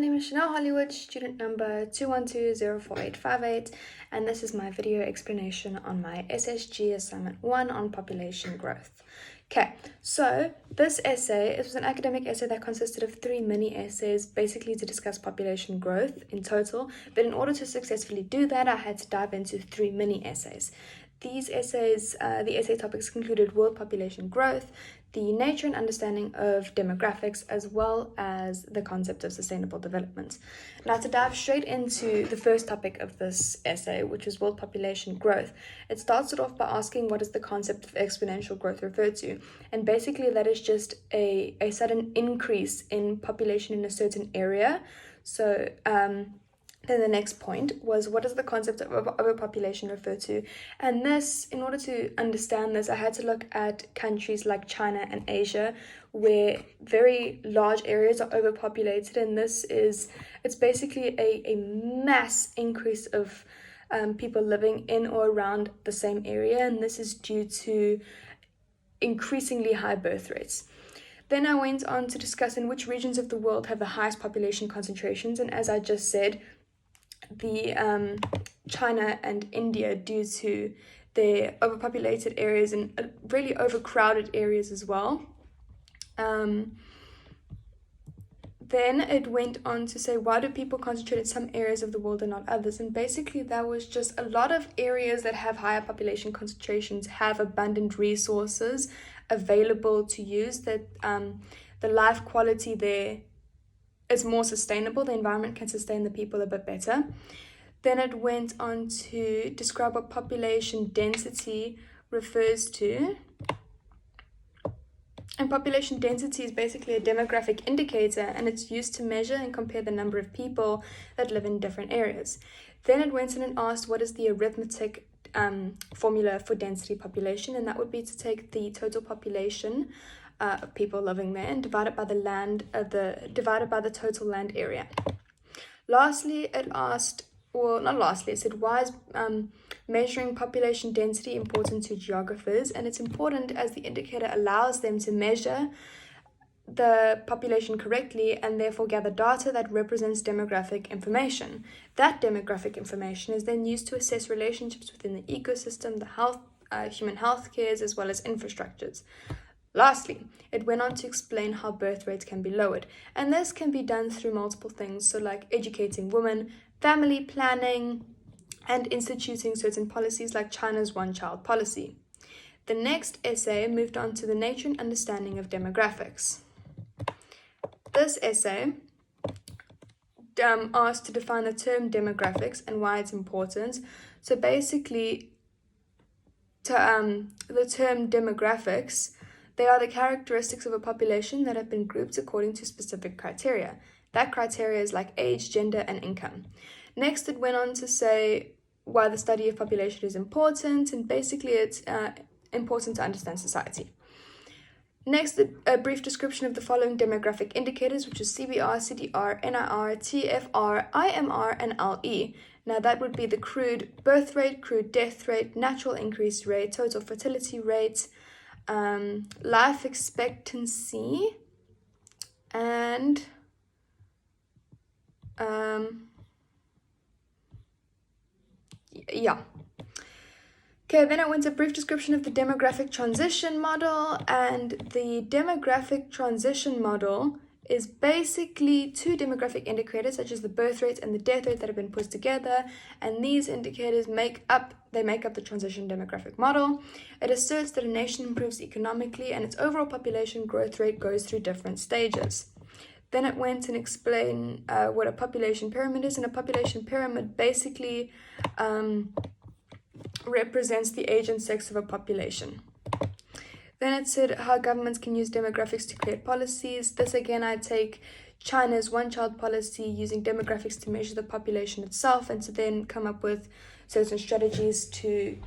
name is Chanel Hollywood, student number 212048858, and this is my video explanation on my SSG assignment 1 on population growth. Okay, so this essay, it was an academic essay that consisted of 3 mini essays, basically to discuss population growth in total, but in order to successfully do that, I had to dive into 3 mini essays. These essays, the essay topics included world population growth, the nature and understanding of demographics, as well as the concept of sustainable development. Now, to dive straight into the first topic of this essay, which is world population growth, it starts it off by asking what does the concept of exponential growth refer to? And basically that is just a sudden increase in population in a certain area. So, then the next point was, what does the concept of overpopulation refer to? And this, in order to understand this, I had to look at countries like China and Asia, where very large areas are overpopulated, and it's basically a mass increase of people living in or around the same area, and this is due to increasingly high birth rates. Then I went on to discuss in which regions of the world have the highest population concentrations, and as I just said, the China and India, due to their overpopulated areas and really overcrowded areas as well. Then it went on to say, why do people concentrate in some areas of the world and not others? And basically that was just a lot of areas that have higher population concentrations have abundant resources available to use, that the life quality there is more sustainable, the environment can sustain the people a bit better. Then it went on to describe what population density refers to. And population density is basically a demographic indicator, and it's used to measure and compare the number of people that live in different areas. Then it went in and asked what is the arithmetic formula for density population, and that would be to take the total population of people living there and divided by the total land area. Lastly, it said, why is measuring population density important to geographers? And it's important as the indicator allows them to measure the population correctly and therefore gather data that represents demographic information. That demographic information is then used to assess relationships within the ecosystem, the health, human health cares, as well as infrastructures. Lastly, it went on to explain how birth rates can be lowered, and this can be done through multiple things, so like educating women, family planning, and instituting certain policies like China's one-child policy. The next essay moved on to the nature and understanding of demographics. This essay asked to define the term demographics and why it's important. So basically, the term demographics, they are the characteristics of a population that have been grouped according to specific criteria. That criteria is like age, gender, and income. Next, it went on to say why the study of population is important, and basically it's important to understand society. Next, a brief description of the following demographic indicators, which is CBR, CDR, NIR, TFR, IMR, and LE. Now that would be the crude birth rate, crude death rate, natural increase rate, total fertility rate, life expectancy, and yeah. Okay, then I went to a brief description of the demographic transition model, and the demographic transition model is basically 2 demographic indicators such as the birth rate and the death rate that have been put together, and these indicators make up the transition demographic model. It asserts that a nation improves economically and its overall population growth rate goes through different stages. Then it went and explained what a population pyramid is, and a population pyramid basically represents the age and sex of a population. Then it said how governments can use demographics to create policies. This again, I take China's one-child policy using demographics to measure the population itself and to then come up with certain strategies to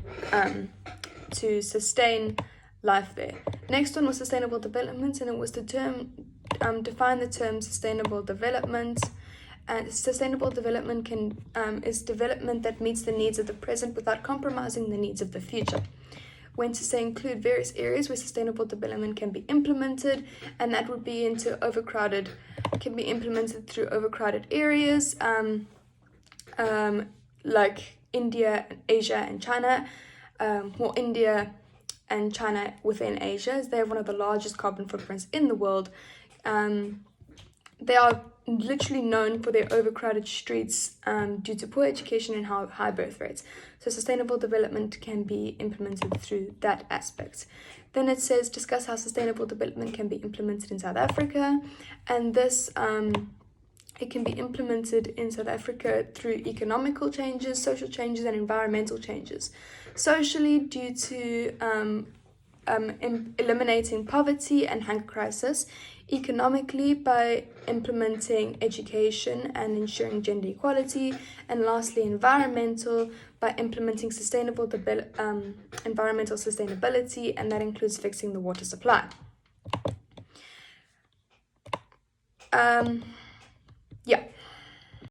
sustain life there. Next one was sustainable development, and it was define the term sustainable development. And sustainable development is development that meets the needs of the present without compromising the needs of the future. went to say include various areas where sustainable development can be implemented, and that would be can be implemented through overcrowded areas, like India, Asia, and China. India and China within Asia, as they have one of the largest carbon footprints in the world. They are literally known for their overcrowded streets due to poor education and high birth rates. So sustainable development can be implemented through that aspect. Then it says discuss how sustainable development can be implemented in South Africa, and this it can be implemented in South Africa through economical changes, social changes, and environmental changes. Socially, due to eliminating poverty and hunger crisis. Economically, by implementing education and ensuring gender equality. And lastly, environmental, by implementing environmental sustainability, and that includes fixing the water supply.